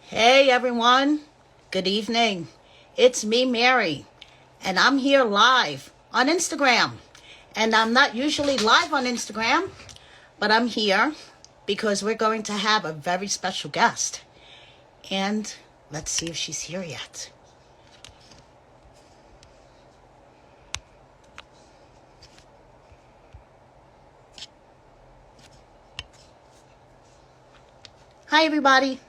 Hey everyone, good evening. It's me, Mary, and I'm here live on Instagram. And I'm not usually live on Instagram, but I'm here because we're going to have a very special guest. And let's see if she's here yet. Hi, everybody.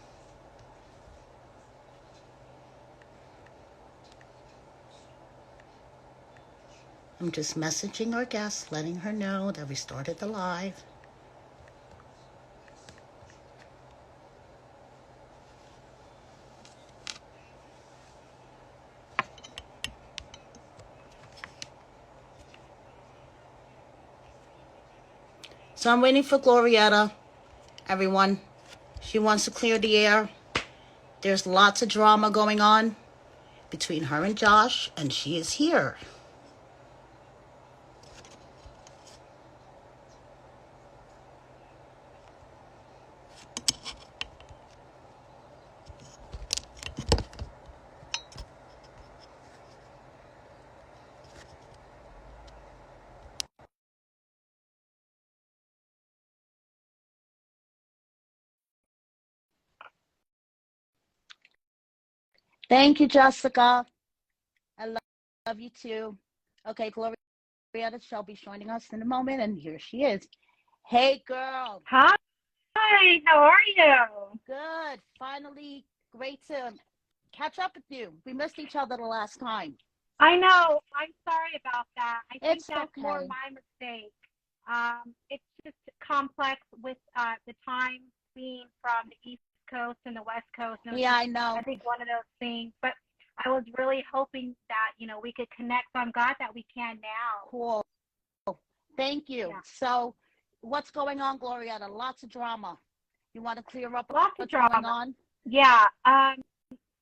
I'm just messaging our guest, letting her know that we started the live. So I'm waiting for Glorietta, everyone. She wants to clear the air. There's lots of drama going on between her and Josh, and she is here. Thank you, Jessica. I love you too. Okay, Glorietta shall be joining us in a moment, and here she is. Hey, girl. Hi, how are you? Good. Finally, great to catch up with you. We missed each other the last time. I know. I'm sorry about that. I think It's that's more okay. my mistake. It's just complex with the time being from the East Coast and the West Coast. And it was Yeah, just, I know. I think, one of those things. But I was really hoping that, we could connect. So I'm glad that we can now. Cool. Thank you. Yeah. So, what's going on, Glorietta? Lots of drama. You want to clear up Lots of what's going drama. on? Yeah.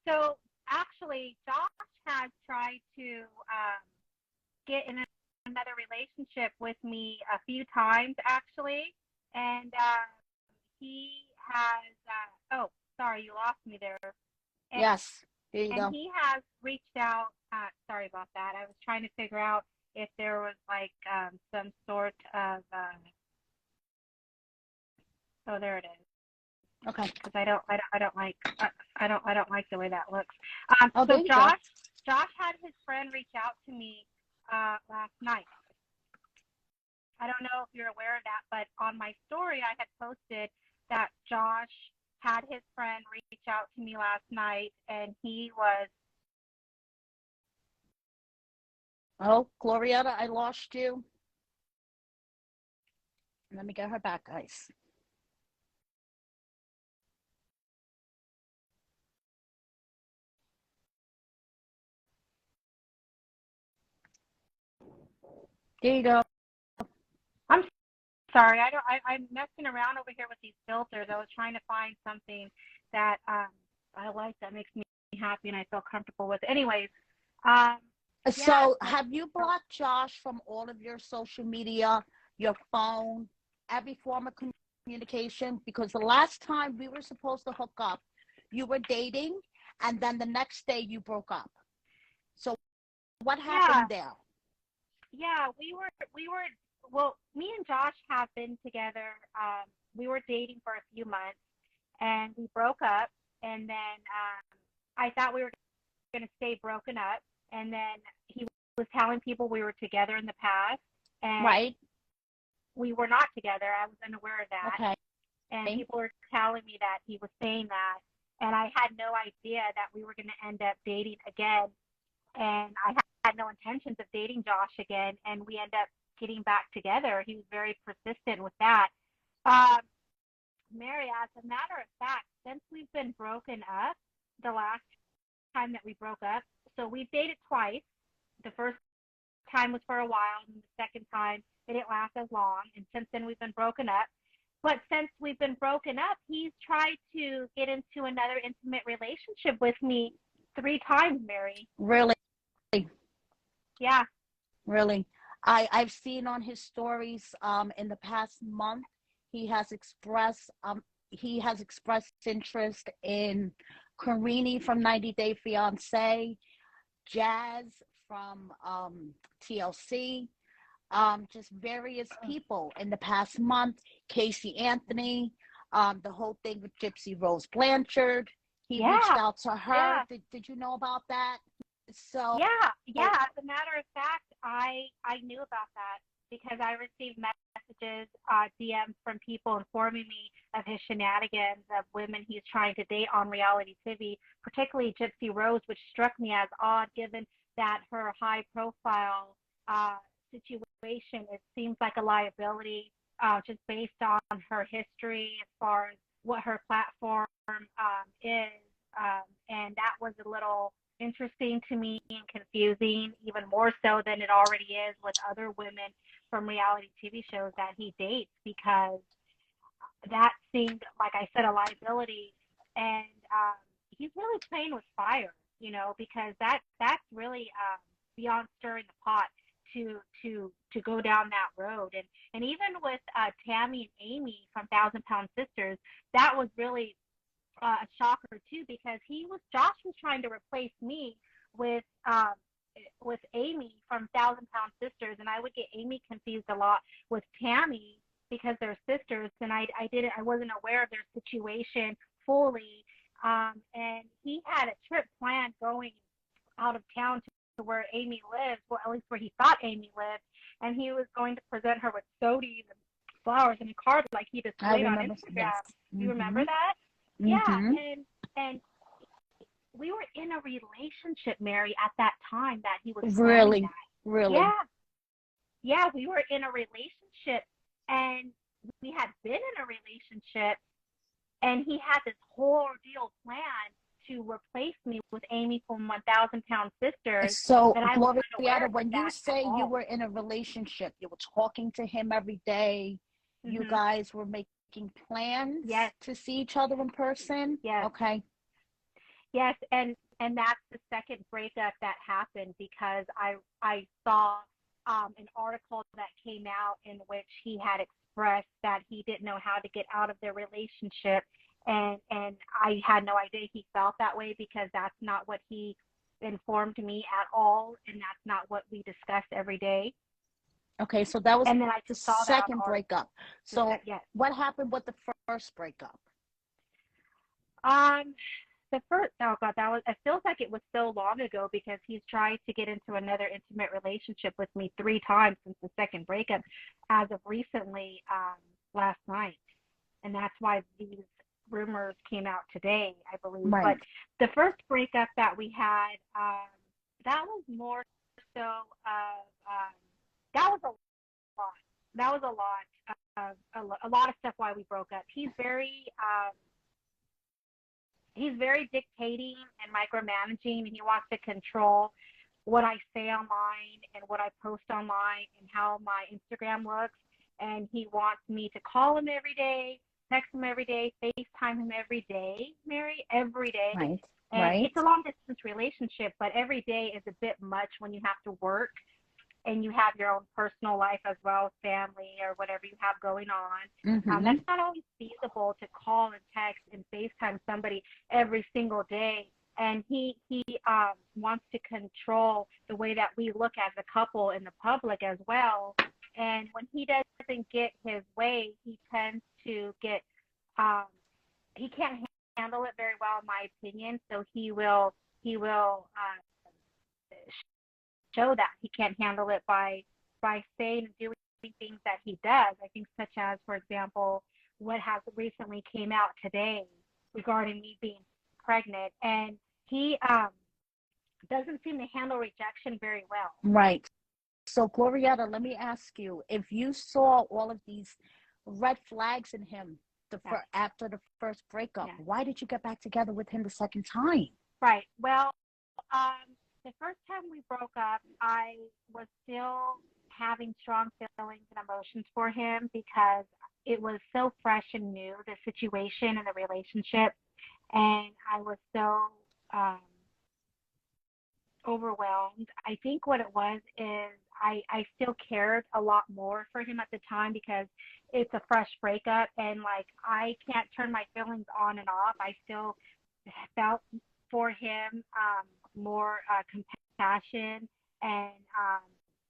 So actually, Josh has tried to get in another relationship with me a few times actually, and he has. Oh, sorry, you lost me there. And, Yes. Here you and go. he has reached out. Sorry about that. I was trying to figure out if there was like some sort of. Oh, there it is. Okay. Because I don't like I don't like the way that looks. Oh, So there you go. Josh had his friend reach out to me last night. I don't know if you're aware of that, but on my story, I had posted that Josh had his friend reach out to me last night, and he was. Oh, Glorietta, I lost you. Let me get her back, guys. There you go. I'm sorry, I don't. I'm messing around over here with these filters. I was trying to find something that I like that makes me happy and I feel comfortable with. Anyways, um, yeah. So, have you blocked Josh from all of your social media, your phone, every form of communication? Because the last time we were supposed to hook up, you were dating, and then the next day you broke up. So, what Yeah, happened there? yeah, we were well, me and Josh have been together. We were dating for a few months and we broke up, and then I thought we were going to stay broken up, and then he was telling people we were together in the past, and Right? we were not together. I was unaware of that, Okay. and people were telling me that he was saying that, and I had no idea that we were going to end up dating again, and I had no intentions of dating Josh again, and we end up getting back together. He was very persistent with that. Um, Mary, as a matter of fact, since we've been broken up, the last time that we broke up, so we've dated twice. The first time was for a while, and the second time it didn't last as long. And since then, we've been broken up. But since we've been broken up, he's tried to get into another intimate relationship with me three times, Mary. Really? Yeah, Really. I've seen on his stories in the past month he has expressed interest in Karini from 90 Day Fiance, Jazz from TLC, just various people in the past month. Casey Anthony, the whole thing with Gypsy Rose Blanchard. He reached Yeah, out to her. yeah. Did you know about that? So, Yeah. As a matter of fact, I knew about that because I received messages, DMs from people informing me of his shenanigans of women he's trying to date on reality TV, particularly Gypsy Rose, which struck me as odd given that her high profile situation. It seems like a liability, just based on her history as far as what her platform is. And that was a little interesting to me and confusing, even more so than it already is with other women from reality TV shows that he dates, because that seemed, like I said, a liability. And he's really playing with fire, because that's really beyond stirring the pot to go down that road. And even with Tammy and Amy from Thousand Pound Sisters, that was really a shocker too, because Josh was trying to replace me with Amy from Thousand Pound Sisters, and I would get Amy confused a lot with Tammy because they're sisters, and I wasn't aware of their situation fully. And he had a trip planned going out of town to where Amy lives, well, at least where he thought Amy lived, and he was going to present her with sodies and flowers and a card like he displayed on Instagram. Yes. You remember that? Mm-hmm. Yeah, and we were in a relationship, Mary, at that time that he was Really, that. really. Yeah, we were in a relationship, and we had been in a relationship, and he had this whole ordeal planned to replace me with Amy from 1,000 Pound Sisters. So, that I was unaware Glorietta, of when you that say at all. you were in a relationship, you were talking to him every day, you guys were making plans to see each other in person? Yes. Okay. Yes, and that's the second breakup that happened, because I saw an article that came out in which he had expressed that he didn't know how to get out of their relationship, and I had no idea he felt that way, because that's not what he informed me at all, and that's not what we discussed every day. Okay, so that was and then I the just saw second that breakup. So yes. what happened with the first breakup? The first, oh God, it feels like it was so long ago, because he's tried to get into another intimate relationship with me 3 times since the second breakup, as of recently, last night. And that's why these rumors came out today, I believe. Right. But the first breakup that we had, that was more so of, that was a lot. That was a lot of stuff why we broke up. He's very dictating and micromanaging, and he wants to control what I say online and what I post online and how my Instagram looks. And he wants me to call him every day, text him every day, FaceTime him every day, Mary, every day. Right. And it's a long distance relationship, but every day is a bit much when you have to work and you have your own personal life as well as family or whatever you have going on. That's not always feasible to call and text and FaceTime somebody every single day. And he wants to control the way that we look as a couple in the public as well. And when he doesn't get his way, he tends to get, he can't handle it very well, in my opinion. So he will show that he can't handle it by saying and doing things that he does. I think, such as, for example, what has recently came out today regarding me being pregnant, and he doesn't seem to handle rejection very well. Right. So, Glorietta, let me ask you, if you saw all of these red flags in him after the first breakup, why did you get back together with him the second time? Right. Well, the first time we broke up, I was still having strong feelings and emotions for him, because it was so fresh and new, the situation and the relationship. And I was so overwhelmed. I think what it was is I still cared a lot more for him at the time, because it's a fresh breakup, and like I can't turn my feelings on and off. I still felt for him more compassion, and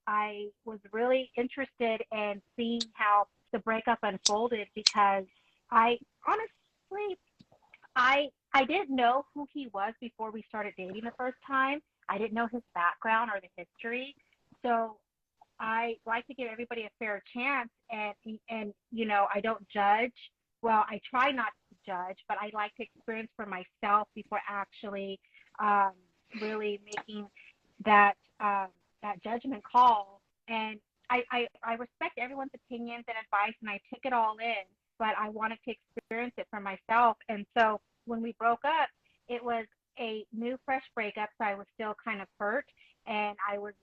I was really interested in seeing how the breakup unfolded because I honestly I didn't know who he was before we started dating the first time. I didn't know his background or the history. So I like to give everybody a fair chance, and I don't judge. Well, I try not to judge, but I like to experience for myself before actually um, really making that that judgment call. And I respect everyone's opinions and advice, and I took it all in, but I wanted to experience it for myself. And so when we broke up, it was a new, fresh breakup, so I was still kind of hurt, and I was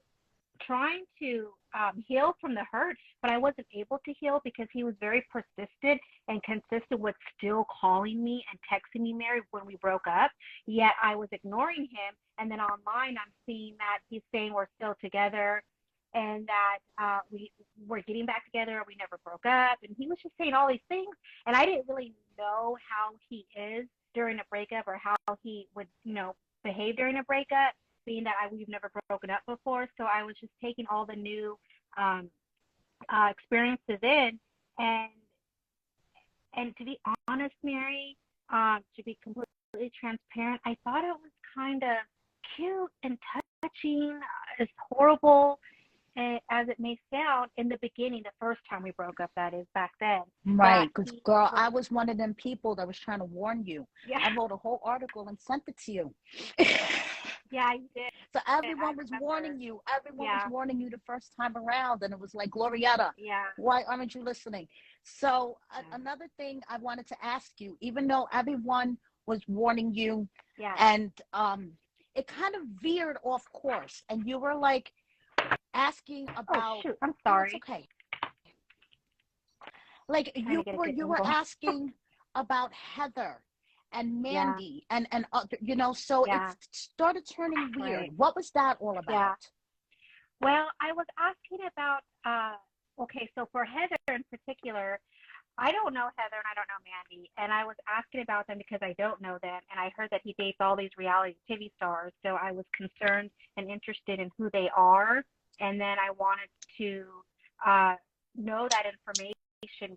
trying to heal from the hurt, but I wasn't able to heal because he was very persistent and consistent with still calling me and texting me, Mary, when we broke up. Yet I was ignoring him. And then online, I'm seeing that he's saying we're still together and that we're getting back together. We never broke up. And he was just saying all these things. And I didn't really know how he is during a breakup or how he would, behave during a breakup, being that we've never broken up before. So I was just taking all the new um, experiences in, and and to be honest, Mary, to be completely transparent, I thought it was kind of cute and touching, as horrible as it may sound in the beginning, the first time we broke up, that is, back then. That Right, because he girl, was, I was one of them people that was trying to warn you. yeah, I wrote a whole article and sent it to you. yeah, you did. So I everyone was remember. warning you. Everyone was Yeah, warning you the first time around, and it was like, Glorietta, yeah, why aren't you listening? So yeah, another thing I wanted to ask you, even though everyone was warning you, yeah. and it kind of veered off course, and you were like asking Oh, about, shoot, I'm no, it's sorry. okay. Like Trying to you get a were good you were angle. asking about Heather and Yeah, Mandy and other, so it yeah, started turning weird. right. What was that all Yeah. about? Well, I was asking about, okay, so for Heather in particular, I don't know Heather and I don't know Mandy. And I was asking about them because I don't know them. And I heard that he dates all these reality TV stars. So I was concerned and interested in who they are. And then I wanted to uh, know that information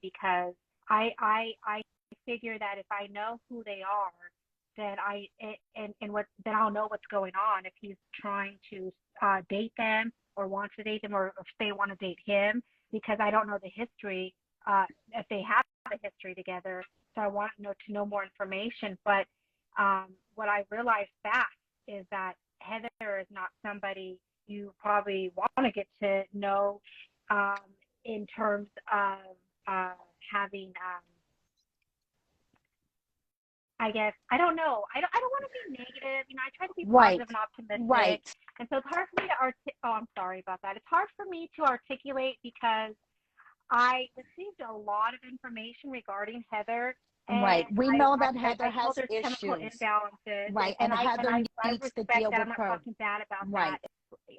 because I figure that if I know who they are, then then I'll know what's going on if he's trying to date them or wants to date them or if they want to date him because I don't know the history if they have a history together. So I want to know more information. But what I realized fast is that Heather is not somebody you probably want to get to know um, in terms of uh, having. I guess I don't know. I don't want to be negative. I try to be Right, positive and optimistic. right. And so it's hard for me to Oh, I'm sorry about that. It's hard for me to articulate because I received a lot of information regarding Heather, Right. and We I know I, that I Heather I feel has there's chemical issues. imbalances, and Right. and And I and Heather I needs to respect deal that. with I'm not her. talking bad about that Right.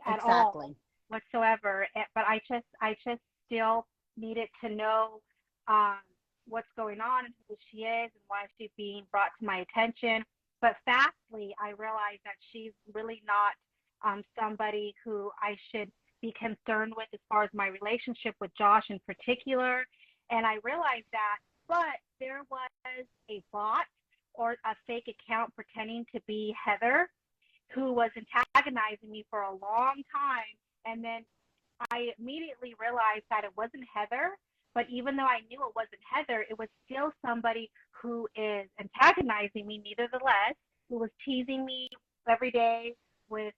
at all Exactly. whatsoever. But I just still needed to know um, what's going on and who she is and why she's being brought to my attention. But fastly, I realized that she's really not somebody who I should be concerned with as far as my relationship with Josh in particular. And I realized that, but there was a bot or a fake account pretending to be Heather who was antagonizing me for a long time. And then I immediately realized that it wasn't Heather, but even though I knew it wasn't Heather, it was still somebody who is antagonizing me, nevertheless, who was teasing me every day with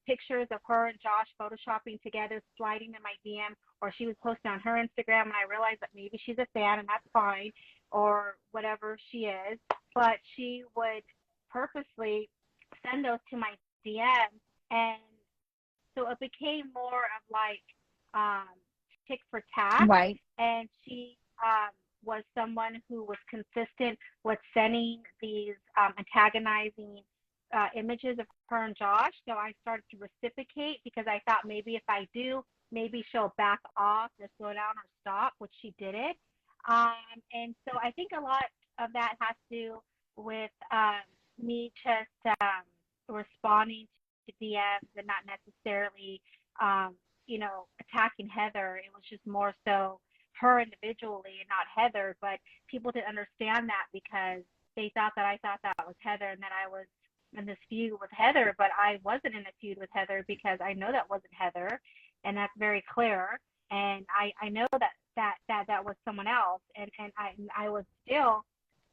pictures of her and Josh photoshopping together, sliding in my DM, or she was posting on her Instagram, and I realized that maybe she's a fan, and that's fine, or whatever she is. But she would purposely send those to my DM, and so it became more of like um, tick for tack. Right. And she was someone who was consistent with sending these antagonizing images of her and Josh. So I started to reciprocate because I thought maybe if I do, maybe she'll back off or slow down or stop, which she didn't. And so I think a lot of that has to do with me just responding to DMs and not necessarily, attacking Heather. It was just more so her individually and not Heather. But people didn't understand that because they thought that I thought that was Heather and that I was in this feud with Heather. But I wasn't in a feud with Heather because I know that wasn't Heather, and that's very clear. And I know that was someone else, and I was still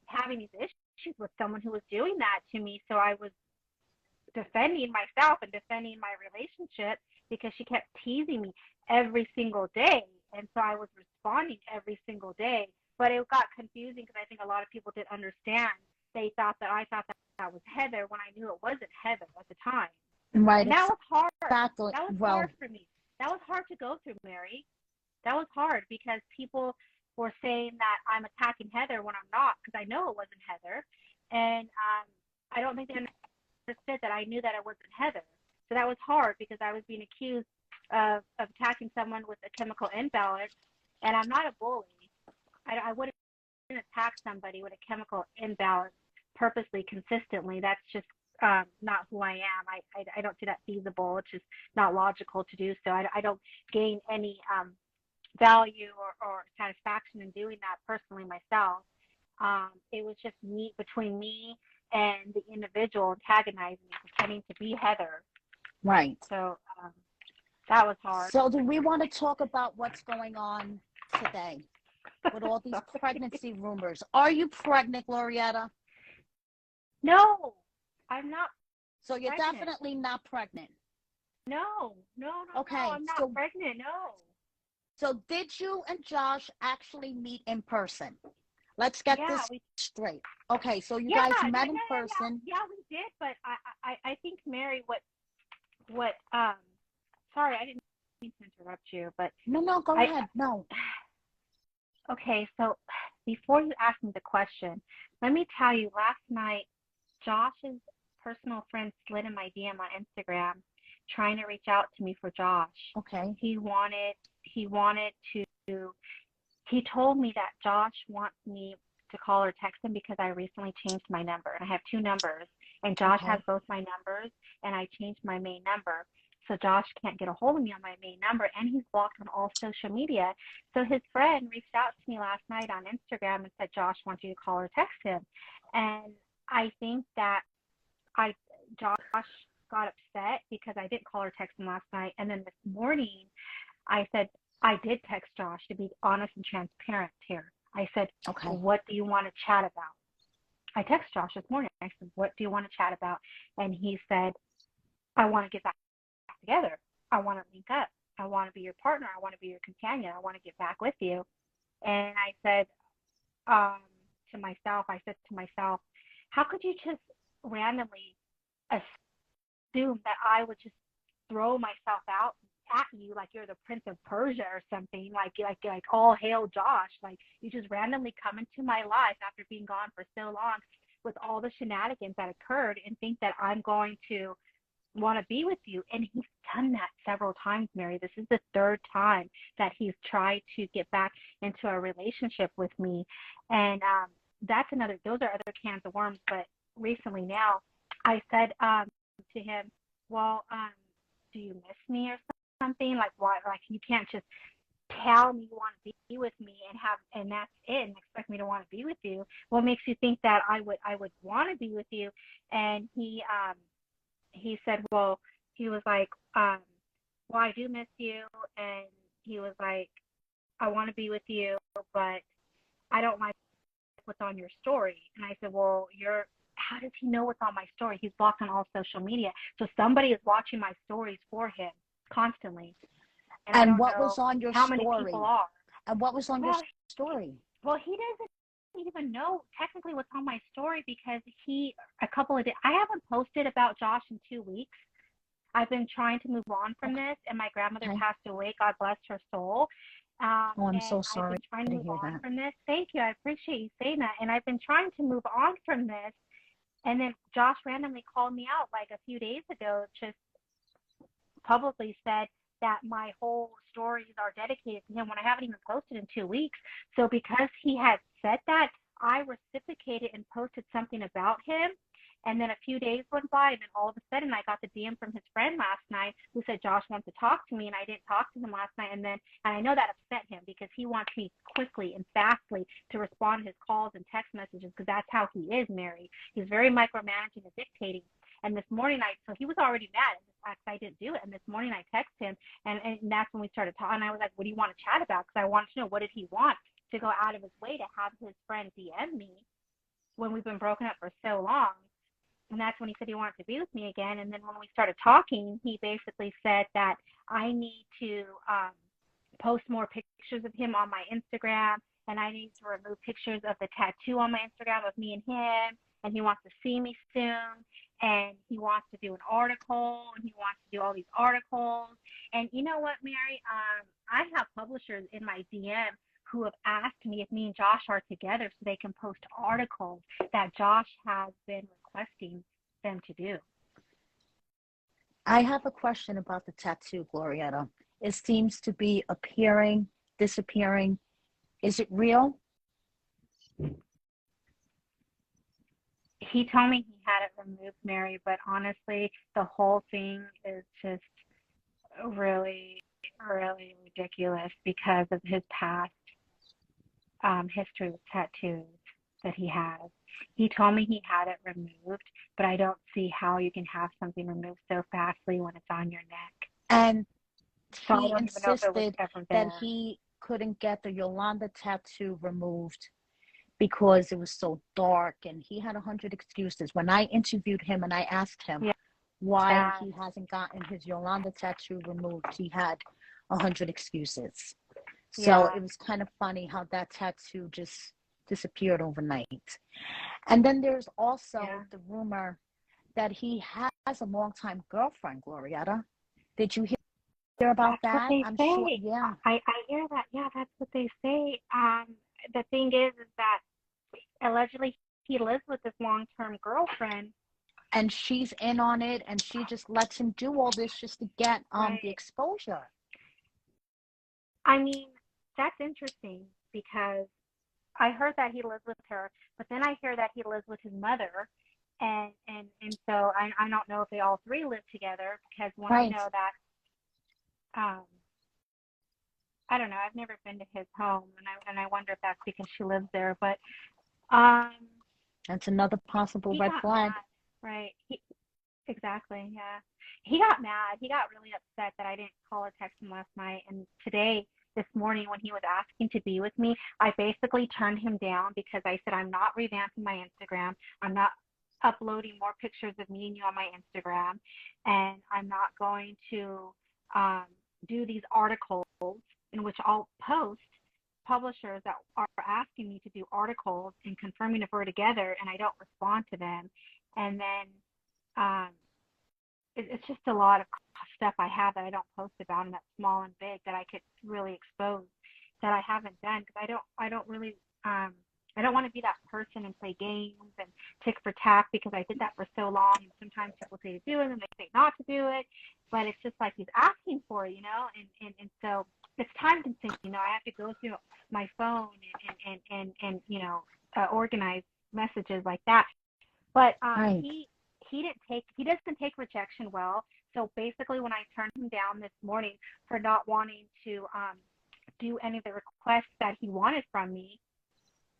having these issues with someone who was doing that to me. So I was defending myself and defending my relationship because she kept teasing me every single day. And so I was responding every single day. But it got confusing because I think a lot of people didn't understand. They thought that I thought that was Heather when I knew it wasn't Heather at the time. Right. And that was hard. Exactly. That was hard for me. That was hard to go through, Mary. That was hard because people were saying that I'm attacking Heather when I'm not, because I know it wasn't Heather. And I don't think they understood that I knew that it wasn't Heather. So that was hard because I was being accused of attacking someone with a chemical imbalance. And I'm not a bully. I wouldn't attack somebody with a chemical imbalance purposely, consistently. That's just not who I am. I don't see that feasible. It's just not logical to do so. I don't gain any value or satisfaction in doing that personally myself. It was just between me and the individual antagonizing me, pretending to be Heather. Right. So that was hard. So do we want to talk about what's going on today with all these pregnancy rumors? Are you pregnant, Glorietta? No, I'm not. So you're pregnant. Definitely not pregnant. No. Okay, no, I'm not pregnant. No. So did you and Josh actually meet in person? Let's get this straight. Okay, so you guys met in person. Yeah, we did, but I think, Mary, what sorry, I didn't mean to interrupt you, but No, go ahead. No. Okay, so before you ask me the question, let me tell you, last night Josh's personal friend slid in my DM on Instagram trying to reach out to me for Josh. Okay. He told me that Josh wants me to call or text him because I recently changed my number. And I have two numbers, and Josh has both my numbers, and I changed my main number. So Josh can't get a hold of me on my main number, and he's blocked on all social media. So his friend reached out to me last night on Instagram and said, Josh wants you to call or text him. And I think that Josh got upset because I didn't call or text him last night. And then this morning, I said, I did text Josh, to be honest and transparent here. I said, what do you want to chat about? I text Josh this morning. I said, what do you want to chat about? And he said, I want to get back together. I want to link up. I want to be your partner. I want to be your companion. I want to get back with you. And I said to myself, how could you just randomly assume that I would just throw myself out at you like you're the Prince of Persia or something, like all hail Josh, like you just randomly come into my life after being gone for so long with all the shenanigans that occurred and think that I'm going to want to be with you. And he's done that several times, Mary. This is the third time that he's tried to get back into a relationship with me. And those are other cans of worms. But recently now I said to him, well, do you miss me or something? Like, why? Like, you can't just tell me you want to be with me and that's it, and expect me to want to be with you. What makes you think that I would want to be with you? And he said, well, he was like, well, I do miss you. And he was like, I want to be with you, but I don't like what's on your story. And I said, well, how does he know what's on my story? He's blocked on all social media. So somebody is watching my stories for him constantly. And what was on your how story? Many people are. And what was on your story? Well, he doesn't even know technically what's on my story because I haven't posted about Josh in 2 weeks. I've been trying to move on from this, and my grandmother passed away. God bless her soul. I'm so sorry. I've been trying to move on from this. Thank you. I appreciate you saying that. And I've been trying to move on from this. And then Josh randomly called me out like a few days ago, just publicly said that my whole stories are dedicated to him when I haven't even posted in 2 weeks. So because he had said that, I reciprocated and posted something about him. And then a few days went by, and then all of a sudden I got the DM from his friend last night who said Josh wants to talk to me, and I didn't talk to him last night. And I know that upset him because he wants me quickly and fastly to respond to his calls and text messages because that's how he is, Mary. He's very micromanaging and dictating. And this morning, so he was already mad at the fact I didn't do it. And this morning I texted him, and that's when we started talking. And I was like, what do you want to chat about? Because I wanted to know, what did he want to go out of his way to have his friend DM me when we've been broken up for so long? And that's when he said he wanted to be with me again. And then when we started talking, he basically said that I need to post more pictures of him on my Instagram, and I need to remove pictures of the tattoo on my Instagram of me and him, and he wants to see me soon, and he wants to do an article, and he wants to do all these articles. And you know what, Mary? I have publishers in my DM who have asked me if me and Josh are together so they can post articles that Josh has been requesting them to do. I have a question about the tattoo, Glorietta. It seems to be appearing, disappearing. Is it real? He told me he had it removed, Mary, but honestly, the whole thing is just really, really ridiculous because of his past history with tattoos that he has. He told me he had it removed, but I don't see how you can have something removed so fastly when it's on your neck. And so he insisted that he couldn't get the Yolanda tattoo removed because it was so dark, and he had 100 excuses. When I interviewed him and I asked him why he hasn't gotten his Yolanda tattoo removed, he had 100 excuses. So it was kind of funny how that tattoo just disappeared overnight. And then there's also the rumor that he has a longtime girlfriend, Glorietta. Did you hear about that? I'm sure, yeah. I hear that. Yeah, that's what they say. The thing is that allegedly he lives with this long-term girlfriend. And she's in on it, and she just lets him do all this just to get the exposure. I mean, that's interesting because I heard that he lives with her, but then I hear that he lives with his mother, and so I don't know if they all three live together because when I know that, I don't know. I've never been to his home, and I wonder if that's because she lives there. But that's another possible red flag. Mad, right? Exactly. Yeah. He got mad. He got really upset that I didn't call or text him last night, and this morning when he was asking to be with me, I basically turned him down because I said I'm not revamping my Instagram. I'm not uploading more pictures of me and you on my Instagram, and I'm not going to do these articles in which I'll post publishers that are asking me to do articles and confirming if we're together, and I don't respond to them. And then it's just a lot of stuff I have that I don't post about, and that's small and big that I could really expose that I haven't done because I don't really I don't want to be that person and play games and tick for tack because I did that for so long, and sometimes people say to do it and they say not to do it, but it's just like he's asking for it, and so it's time consuming. I have to go through my phone and organize messages like that. But he doesn't take rejection well. So basically, when I turned him down this morning for not wanting to do any of the requests that he wanted from me,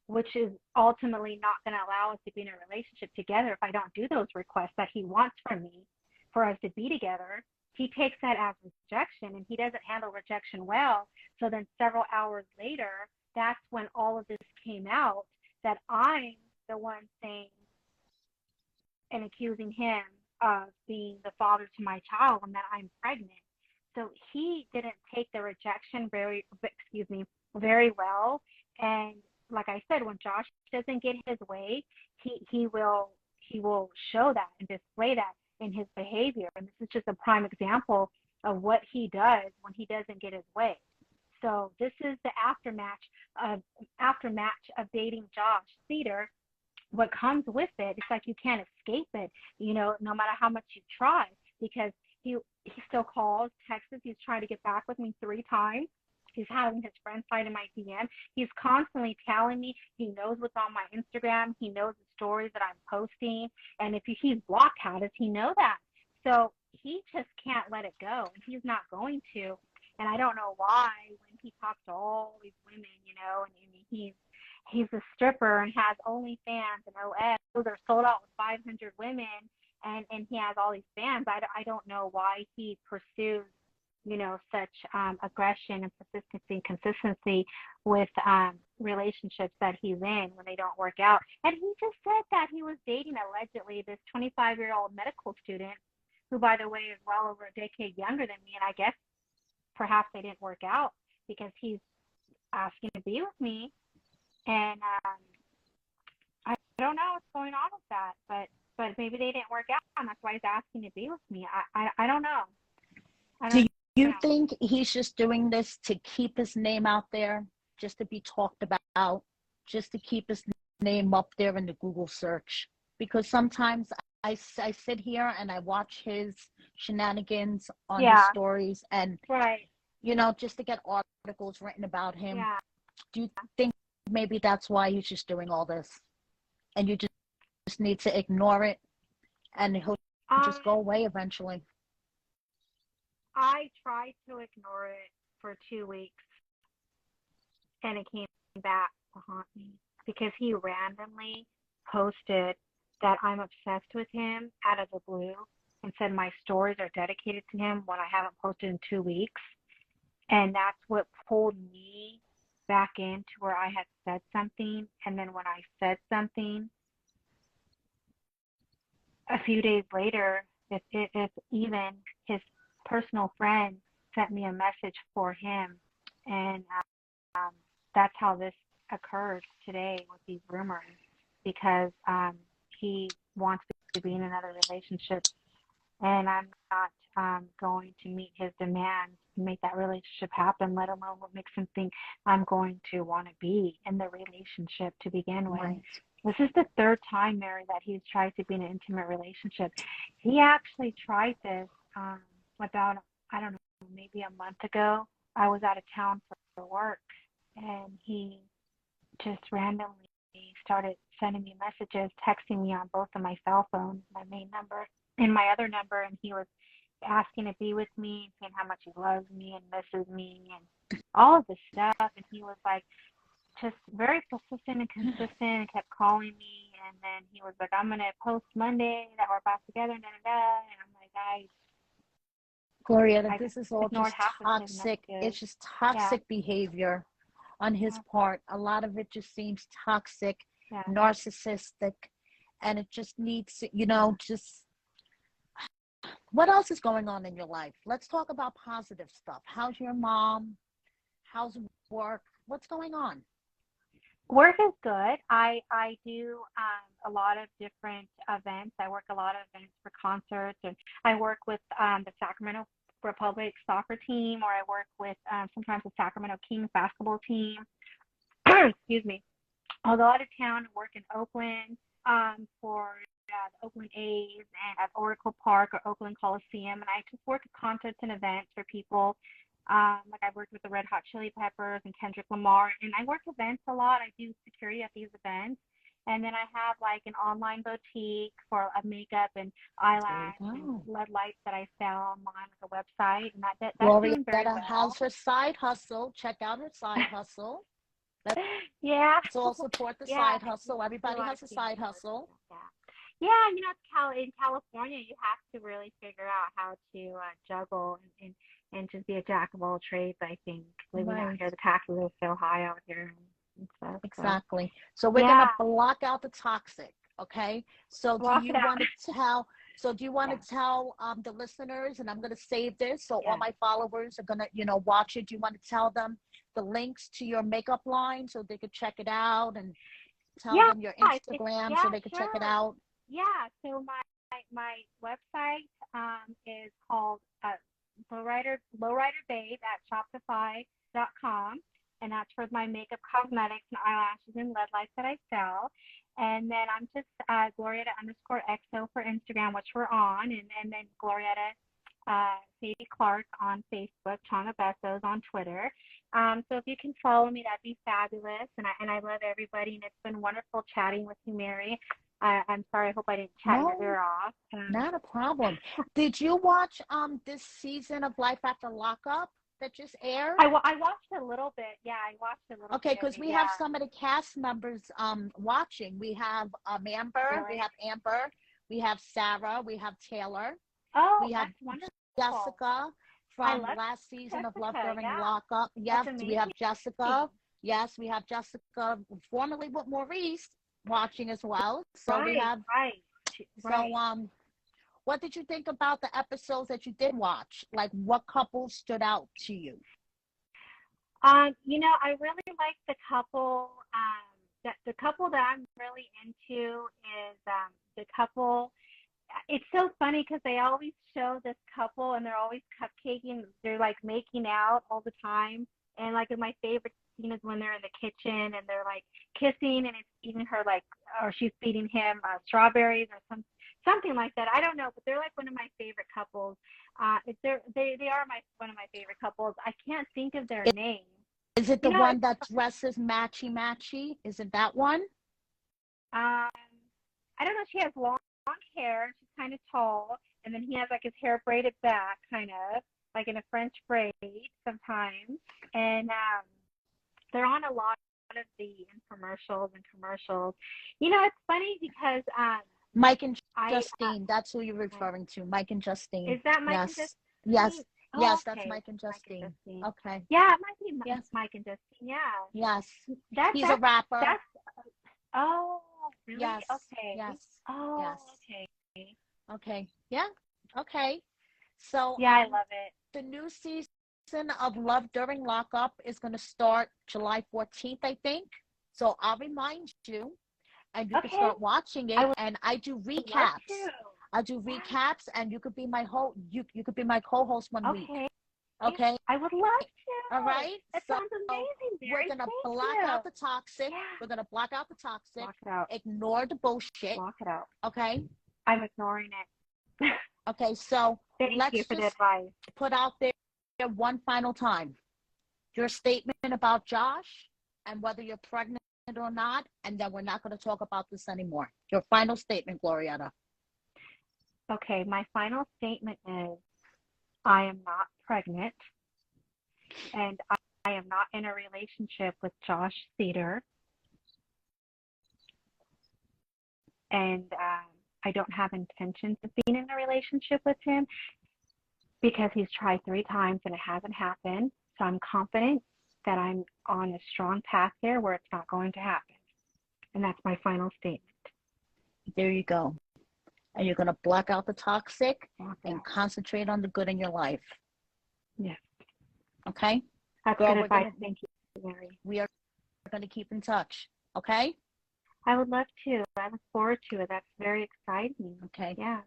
which is ultimately not going to allow us to be in a relationship together if I don't do those requests that he wants from me for us to be together, he takes that as rejection, and he doesn't handle rejection well. So then several hours later, that's when all of this came out, that I'm the one saying and accusing him of being the father to my child and that I'm pregnant. So he didn't take the rejection very well. And like I said, when Josh doesn't get his way, he will show that and display that in his behavior. And this is just a prime example of what he does when he doesn't get his way. So this is the aftermath of dating Josh Cedar. What comes with it, it's like you can't escape it, no matter how much you try, because he still calls, texts. He's trying to get back with me 3 times. He's having his friends slide in my DM. He's constantly telling me he knows what's on my Instagram. He knows the stories that I'm posting. And if he's blocked, how does he know that? So he just can't let it go, and he's not going to. And I don't know why when he talks to all these women, and he's a stripper and has OnlyFans and OS. They're sold out with 500 women, and he has all these fans. I don't know why he pursues such aggression and persistency and consistency with relationships that he's in when they don't work out. And he just said that he was dating, allegedly, this 25-year-old medical student who, by the way, is well over a decade younger than me. And I guess perhaps they didn't work out because he's asking to be with me. And I don't know what's going on with that, but maybe they didn't work out, and that's why he's asking to be with me. I don't know. Do you think he's just doing this to keep his name out there, just to be talked about, just to keep his name up there in the Google search? Because sometimes I sit here and I watch his shenanigans on his stories, and right, just to get articles written about him. Yeah. Do you think maybe that's why he's just doing all this, and you just need to ignore it, and he'll just go away eventually? I tried to ignore it for 2 weeks, and it came back to haunt me because he randomly posted that I'm obsessed with him out of the blue and said my stories are dedicated to him when I haven't posted in 2 weeks. And that's what pulled me back into where I had said something. And then when I said something, a few days later, if even his personal friend sent me a message for him, and that's how this occurred today with these rumors, because he wants to be in another relationship, and I'm not going to meet his demands to make that relationship happen, let alone what makes him think I'm going to want to be in the relationship to begin with. Right. This is the third time, Mary, that he's tried to be in an intimate relationship. He actually tried this about, I don't know, maybe a month ago. I was out of town for work, and he just randomly started sending me messages, texting me on both of my cell phones, my main number and my other number, and he was asking to be with me, saying how much he loves me and misses me and all of this stuff. And he was like just very persistent and consistent and kept calling me. And then he was like, I'm going to post Monday that we're back together, and I'm like, Glorietta, this is all just toxic. It's just toxic Yeah. behavior on his part. A lot of it just seems toxic, Yeah. narcissistic, and it just needs, just what else is going on in your life? Let's talk about positive stuff. How's your mom? How's work? What's going on? Work is good. I do a lot of different events. I work a lot of events for concerts, and I work with the Sacramento Republic soccer team, or I work with sometimes the Sacramento Kings basketball team. Excuse me. I'll go out of town and work in Oakland for the Oakland A's and at Oracle Park or Oakland Coliseum, and I just work at concerts and events for people. Like I worked with the Red Hot Chili Peppers and Kendrick Lamar, and I work events a lot. I do security at these events, and then I have like an online boutique for makeup and eyelash and LED lights that I sell online with a website, and that's doing very well. Has her side hustle. Check out her side hustle. Let's all support the side hustle. Everybody has a side hustle. Yeah, in California, you have to really figure out how to juggle and just be a jack of all trades. I think living out here, the taxes are so high out here and stuff. Exactly. So we're gonna block out the toxic. Okay. So do you want to tell? So do you want to tell the listeners? And I'm gonna save this so all my followers are gonna watch it. Do you want to tell them the links to your makeup line so they could check it out, and tell them your Instagram so they could check it out? Yeah. So my website is called Lowrider Babe at Shopify.com, and that's for my makeup, cosmetics, and eyelashes and LED lights that I sell. And then I'm just Glorietta _XO for Instagram, which we're on, and then Glorietta Sadie Clark on Facebook, Chana Besos on Twitter. So if you can follow me, that'd be fabulous. And I love everybody, and it's been wonderful chatting with you, Mary. I'm sorry, I hope I didn't chat your ear off. Not a problem. Did you watch this season of Life After Lockup that just aired? I watched a little bit. Yeah, I watched a little bit. Okay, because we have some of the cast members watching. We have Amber, we have Amber, we have Sarah, we have Taylor. Oh, we have that's wonderful. Jessica from last season of Love During Lockup. Yes, we have Jessica. Yes, we have Jessica, formerly with Maurice, watching as well. So we have So what did you think about the episodes that you did watch? Like, what couples stood out to you? You know, I really like the couple. The couple that I'm really into is the couple. It's so funny because they always show this couple and they're always cupcaking. They're like making out all the time. And like my favorite scene is when they're in the kitchen and they're like kissing, and it's even her like, or she's feeding him strawberries or something like that. I don't know, but they're like one of my favorite couples. They are one of my favorite couples. I can't think of their name. Is it the one that dresses matchy? Is it that one? I don't know. She has long hair. She's kind of tall, and then he has like his hair braided back, kind of like in a French braid sometimes. And they're on a lot of the infomercials and commercials. You know, it's funny because Mike and Justine. That's who you're referring to. Mike and Justine. Is that Mike and Justine? Yes. Oh, yes, okay. that's Mike and Justine. Okay. Yeah, it might be Mike and Justine. Yeah. Yes. He's a rapper. Oh, really? Yes. Okay. Yes. Oh, yes. okay. Okay. Yeah. Okay. So yeah, I love it. The new season of Love During Lockup is going to start July 14th, I think. So I'll remind you, and you can start watching it. And I do recaps. I do recaps, and you could be my you could be my co-host one week. Okay. I would love to. All right. That sounds amazing. We're gonna block out the toxic. Yeah. We're gonna block out the toxic. Block it out. Ignore the bullshit. Block it out. Okay. I'm ignoring it. Okay. So Thank you for the advice. Put out there one final time your statement about Josh and whether you're pregnant or not, and then we're not going to talk about this anymore. Your final statement, Glorietta. Okay, my final statement is I am not pregnant, and I am not in a relationship with Josh Cedar, and I don't have intentions of being in a relationship with him because he's tried 3 times and it hasn't happened. So I'm confident that I'm on a strong path here where it's not going to happen. And that's my final statement. There you go. And you're going to block out the toxic and concentrate on the good in your life. Yes. Okay? That's good advice. Thank you, Mary. We are going to keep in touch. Okay? I would love to. I look forward to it. That's very exciting. Okay. Yeah.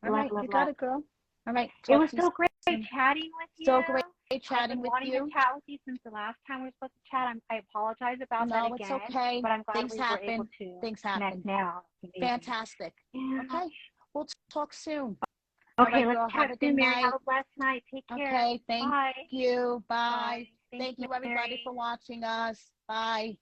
All right. You got it, girl. All right. It was so great chatting with you. So great chatting with you. I've been wanting to chat with you since the last time we were supposed to chat. I apologize about that again. No, it's okay. But I'm glad Things we happen. were able to Things happen. now. Fantastic. Yeah. Okay. We'll talk soon. Okay, right, let's chat soon, Mary. Have a blessed night. Take care. Okay, thank Bye. you. Bye. Bye. Thank you, everybody, for watching us. Bye.